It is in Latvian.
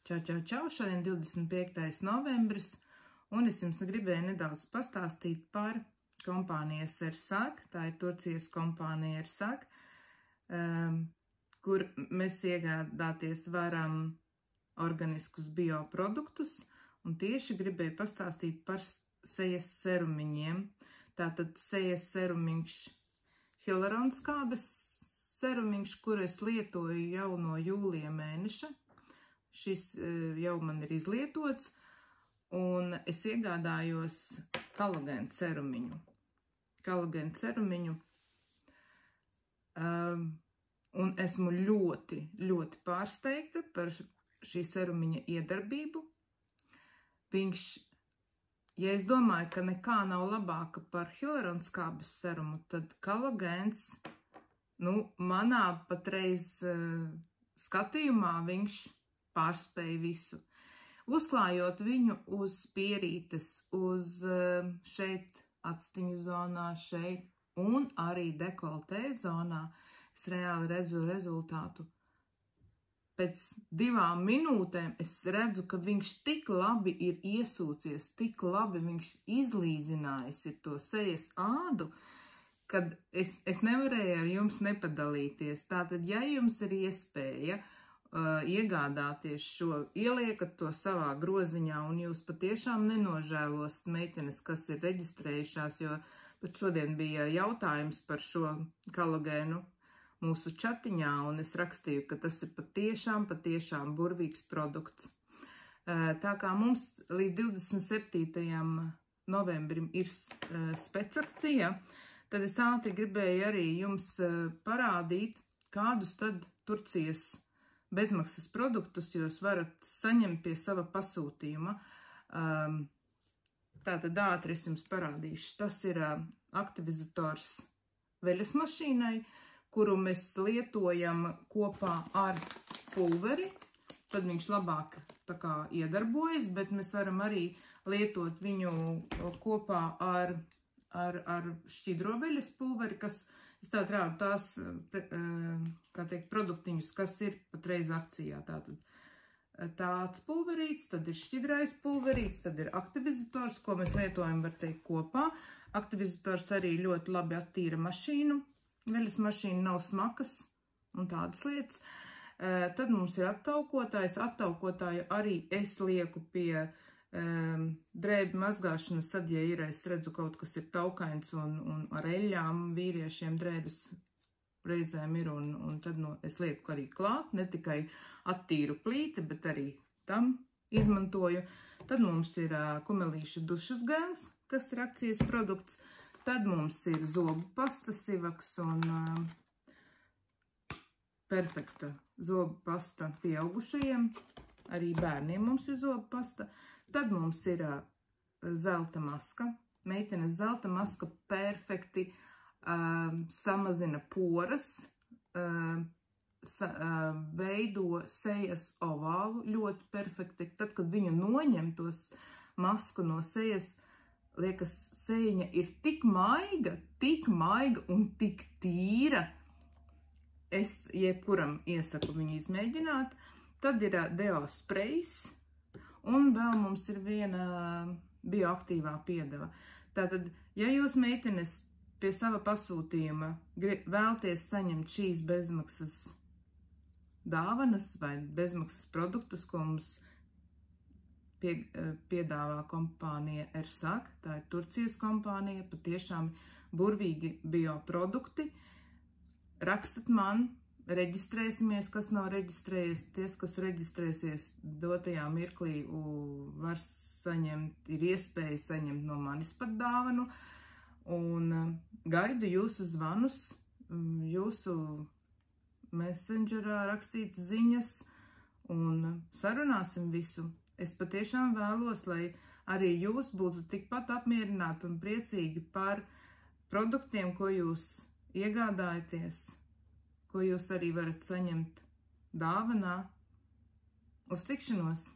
Čau, čau, čau, šodien 25. novembris, un es jums gribēju nedaudz pastāstīt par kompānijas Ersag, tā ir Turcijas kompānija Ersag, kur mēs iegādāties varam organiskus bioproduktus, un tieši gribēju pastāstīt par sejas serumiņiem. Tātad sejas serumiņš hialuronskābes serumiņš, kuru es lietoju jau no jūlija mēneša. Šis jau man ir izlietots, un es iegādājos kolagēnu serumiņu. Un esmu ļoti, ļoti pārsteigta par šī serumiņa iedarbību. Viņš, ja es domāju, ka nekā nav labāka par hialuronskābes serumu, tad kolagēns, manā patreiz skatījumā viņš pārspēja visu. Uzklājot viņu uz pierītes, uz šeit actiņu zonā, šeit un arī dekoltē zonā, es reāli redzu rezultātu. Pēc 2 minūtēm es redzu, ka viņš tik labi ir iesūcies, tik labi viņš izlīdzinājis ir to sejas ādu, kad es nevarēju ar jums nepadalīties. Tātad, ja jums ir iespēja iegādāties šo, ieliekat to savā groziņā, un jūs patiešām nenožēlost meitenes, kas ir reģistrējušās, jo pat šodien bija jautājums par šo kolagēnu mūsu čatiņā, un es rakstīju, ka tas ir patiešām burvīgs produkts. Tā kā mums līdz 27. novembrim ir specakcija, tad es ātri gribēju arī jums parādīt, kādus tad Turcijas bezmaksas produktus jūs varat saņemt pie sava pasūtījuma. Tātad ātri es jums parādīšu. Tas ir aktivizators veļas mašīnai, kuru mēs lietojam kopā ar pulveri. Tad viņš labāk tā kā iedarbojas, bet mēs varam arī lietot viņu kopā ar šķidroveļas pulveri, kas, es tātad rādu tās, kā teikt, produktiņus, kas ir patreiz akcijā. Tātad tāds pulverīts, tad ir šķidrais pulverīts, tad ir aktivizators, ko mēs lietojam, var teikt, kopā. Aktivizators arī ļoti labi attīra mašīnu. Veļas mašīna nav smakas un tādas lietas. Tad mums ir attaukotājs. Attaukotāju arī es lieku pie drēbi mazgāšanas, tad, ja ir, es redzu kaut kas ir taukains un ar eļļām vīriešiem drēbes reizēm ir, un tad es lieku arī klāt, ne tikai attīru plīti, bet arī tam izmantoju. Tad mums ir kumelīša dušas gēls, kas ir akcijas produkts. Tad mums ir zobu pasta Sivaks un perfekta zobu pasta pieaugušajiem. Arī bērniem mums ir zobu pasta. Tad mums ir zelta maska. Meitenes zelta maska perfekti samazina poras, veido sejas ovālu ļoti perfekti. Tad, kad viņu noņem tos masku no sejas, liekas, sejiņa ir tik maiga un tik tīra. Es jebkuram iesaku viņu izmēģināt. Tad ir deo sprejs. Un vēl mums ir viena bioaktīvā piedeva. Tātad, ja jūs meitenes pie sava pasūtījuma vēlties saņemt šīs bezmaksas dāvanas vai bezmaksas produktus, ko mums piedāvā kompānija Ersag, tā ir Turcijas kompānija, patiešām burvīgi bioprodukti, rakstat man, reģistrēsimies, kas nav reģistrējies, ties, kas reģistrēsies dotajā mirklī, var saņemt, ir iespēja saņemt no manis pat dāvanu, un gaidu jūsu zvanus, jūsu messengerā rakstītas ziņas, un sarunāsim visu. Es patiešām vēlos, lai arī jūs būtu tikpat apmierināti un priecīgi par produktiem, ko jūs iegādājaties, ko jūs arī varat saņemt dāvanā. Uz tikšanos!